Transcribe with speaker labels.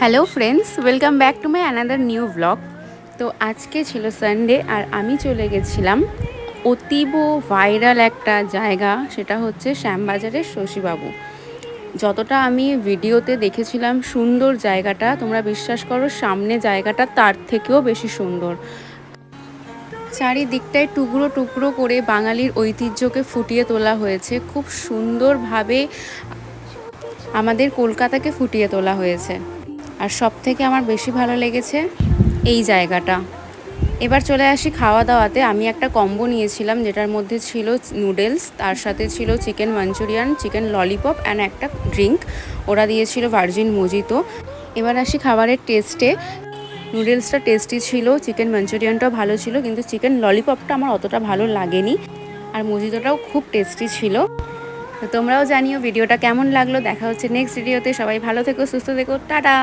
Speaker 1: Hello friends, welcome back to my another new blog. তো আজকে ছিল সানডে আর আমি চলে গেছিলাম অতীব ভাইরাল একটা জায়গা, সেটা হচ্ছে শ্যামবাজারের শশীবাবু। যতটা আমি ভিডিওতে দেখেছিলাম সুন্দর জায়গাটা, তোমরা বিশ্বাস করো সামনে জায়গাটা তার থেকেও বেশি সুন্দর। চারিদিকটায় টুকরো টুকরো করে বাঙালির ঐতিহ্যকে ফুটিয়ে তোলা হয়েছে, খুব সুন্দরভাবে আমাদের কলকাতাকে ফুটিয়ে তোলা হয়েছে। আর সব থেকে আমার বেশি ভালো লেগেছে এই জায়গাটা। এবার চলে আসি খাওয়া দাওয়াতে। আমি একটা কম্বো নিয়েছিলাম যেটার মধ্যে ছিল নুডলস, তার সাথে ছিল chicken Manchurian, chicken lollipop and একটা ড্রিঙ্ক। ওরা দিয়েছিল ভার্জিন মোজিতো। এবার আসি খাবারের টেস্টে। নুডলসটা টেস্টি ছিল, চিকেন মাঞ্চুরিয়ানটাও ভালো ছিল, কিন্তু চিকেন ললিপপটা আমার অতটা ভালো লাগেনি। আর মোজিতোটাও খুব টেস্টি ছিল। তো তোমরাও জানিও ভিডিওটা কেমন লাগলো। দেখা হচ্ছে নেক্সট ভিডিওতে। সবাই ভালো থেকো, সুস্থ থেকো, টাটা।